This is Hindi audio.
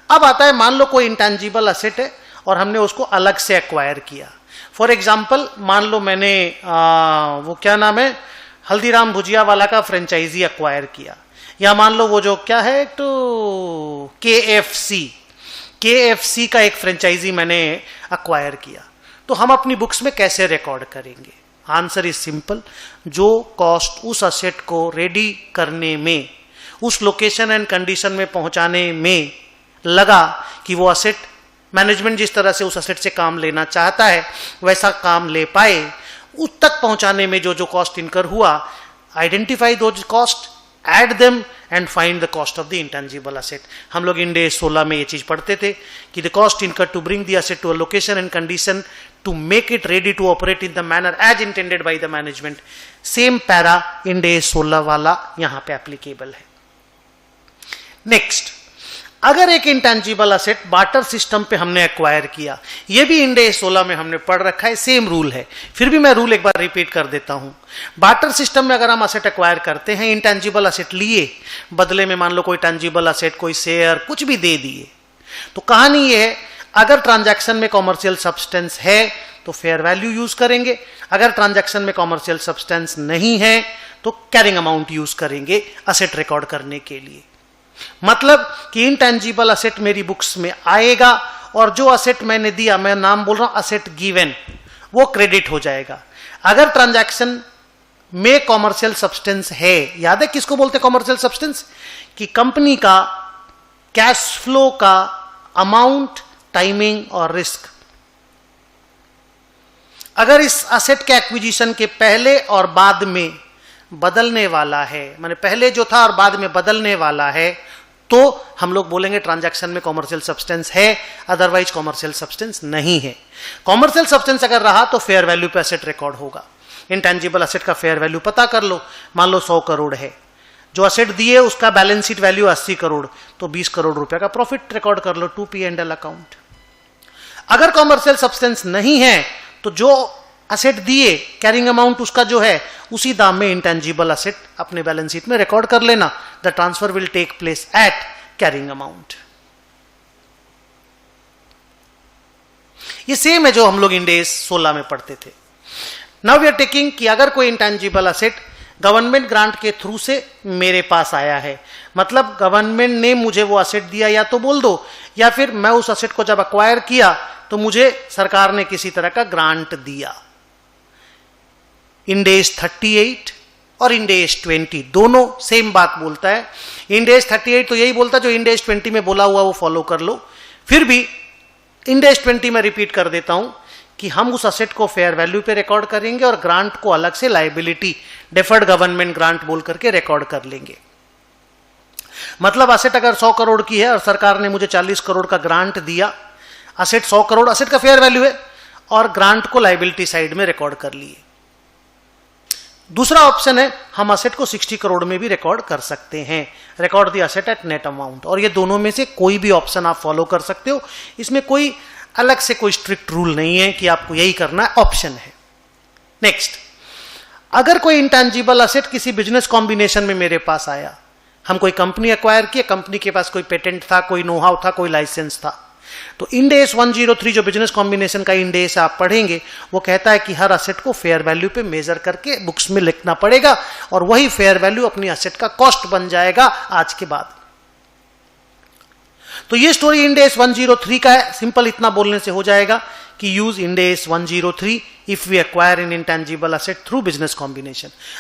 अब आता है, मान लो कोई इंटेंजिबल असेट है और हमने उसको अलग से एक्वायर किया। फॉर एग्जाम्पल, मान लो मैंने वो क्या नाम है, हल्दीराम भुजिया वाला का फ्रेंचाइजी एक्वायर किया, या मान लो वो जो क्या है तो KFC का एक फ्रेंचाइजी मैंने एक्वायर किया। तो हम अपनी बुक्स में कैसे रिकॉर्ड करेंगे? आंसर इज सिंपल, जो कॉस्ट उस असेट को रेडी करने में, उस लोकेशन एंड कंडीशन में पहुंचाने में लगा कि वो असेट, मैनेजमेंट जिस तरह से उस असेट से काम लेना चाहता है वैसा काम ले पाए, उस तक पहुंचाने में जो जो कॉस्ट इनकर हुआ, identify those cost, add them and find the cost of the intangible asset. हम लोग इंड AS 16 में ये चीज पढ़ते थे कि the cost incur to bring the asset to a location and condition to make it ready to operate in the manner as intended by the management. Same para Ind AS 16 वाला यहां पे एप्लीकेबल है। नेक्स्ट, अगर एक इंटेंजिबल असेट बार्टर सिस्टम पे हमने एक्वायर किया, ये भी इंड AS 16 में हमने पढ़ रखा है, सेम रूल है, फिर भी मैं रूल एक बार रिपीट कर देता हूं। बार्टर सिस्टम में अगर हम असेट एक्वायर करते हैं, इंटेंजिबल असेट लिए, बदले में मान लो कोई टेंजिबल असेट, कोई शेयर, कुछ भी दे दिए, तो कहानी ये है, अगर ट्रांजैक्शन में कॉमर्शियल सब्सटेंस है तो फेयर वैल्यू यूज करेंगे, अगर ट्रांजैक्शन में कॉमर्शियल सब्सटेंस नहीं है तो कैरिंग अमाउंट यूज करेंगे असेट रिकॉर्ड करने के लिए। मतलब कि इंटेंजिबल असेट मेरी बुक्स में आएगा और जो असेट मैंने दिया, मैं नाम बोल रहा हूं असेट गिवन, वो क्रेडिट हो जाएगा। अगर ट्रांजैक्शन में कॉमर्शियल सब्सटेंस है, याद है किसको बोलते हैं कॉमर्शियल सब्सटेंस? कि कंपनी का कैश फ्लो का अमाउंट, टाइमिंग और रिस्क। अगर इस असेट के एक्विजिशन के पहले और बाद में बदलने वाला है, माने पहले जो था और बाद में बदलने वाला है, तो हम लोग बोलेंगे ट्रांजैक्शन में कॉमर्शियल सब्सटेंस है, अदरवाइज कॉमर्शियल सब्सटेंस नहीं है। कॉमर्शियल सब्सटेंस अगर रहा तो फेयर वैल्यू पे असेट रिकॉर्ड होगा। इंटेंजिबल असेट का फेयर वैल्यू पता कर लो, मान लो 100 करोड़ है, जो असेट दिए उसका बैलेंस शीट वैल्यू 80 करोड़, तो 20 करोड़ रुपए का प्रॉफिट रिकॉर्ड कर लो, 2 P&L अकाउंट। अगर कॉमर्शियल सब्सटेंस नहीं है तो जो असेट दिए, कैरिंग अमाउंट उसका जो है, उसी दाम में इंटेंजिबल असेट अपने बैलेंस शीट में रिकॉर्ड कर लेना। The transfer will take place at carrying amount. ये सेम है जो हम लोग इंड AS 16 में पढ़ते थे। नाउ वी आर टेकिंग कि अगर कोई इंटेंजिबल असेट गवर्नमेंट ग्रांट के थ्रू से मेरे पास आया है, मतलब गवर्नमेंट ने मुझे वो असेट दिया, या तो बोल दो, या फिर मैं उस असेट को जब अक्वायर किया तो मुझे सरकार ने किसी तरह का ग्रांट दिया। इंड AS 38 और इंड AS 20 दोनों सेम बात बोलता है। इंड AS 38 तो यही बोलता है जो इंड AS 20 में बोला हुआ वो फॉलो कर लो। फिर भी इंड AS 20 में रिपीट कर देता हूं कि हम उस असेट को फेयर वैल्यू पे रिकॉर्ड करेंगे और ग्रांट को अलग से लायबिलिटी, डेफर्ड गवर्नमेंट ग्रांट बोल करके रिकॉर्ड कर लेंगे। मतलब असेट अगर 100 करोड़ की है और सरकार ने मुझे 40 करोड़ का ग्रांट दिया, असेट 100 करोड़ असेट का फेयर वैल्यू है और ग्रांट को लायबिलिटी साइड में रिकॉर्ड कर लिए। दूसरा ऑप्शन है, हम असेट को 60 करोड़ में भी रिकॉर्ड कर सकते हैं, record the asset at net amount. और ये दोनों में से कोई भी ऑप्शन आप फॉलो कर सकते हो, इसमें कोई अलग से कोई स्ट्रिक्ट रूल नहीं है कि आपको यही करना है, ऑप्शन है। नेक्स्ट, अगर कोई इंटेंजिबल असेट किसी बिजनेस कॉम्बिनेशन में मेरे पास आया, हम कोई कंपनी एक्वायर किए, कंपनी के पास कोई पेटेंट था, कोई नो हाउ था, कोई लाइसेंस था, तो इंड AS 103 जो बिजनेस कॉम्बिनेशन का इंड AS आप पढ़ेंगे, वो कहता है कि हर असेट को फेयर वैल्यू पे मेजर करके बुक्स में लिखना पड़ेगा और वही फेयर वैल्यू अपनी असेट का कॉस्ट बन जाएगा आज के बाद। तो ये स्टोरी इंड AS 103 का है। सिंपल इतना बोलने से हो जाएगा कि use Ind AS 103 if we acquire an intangible asset through business combination.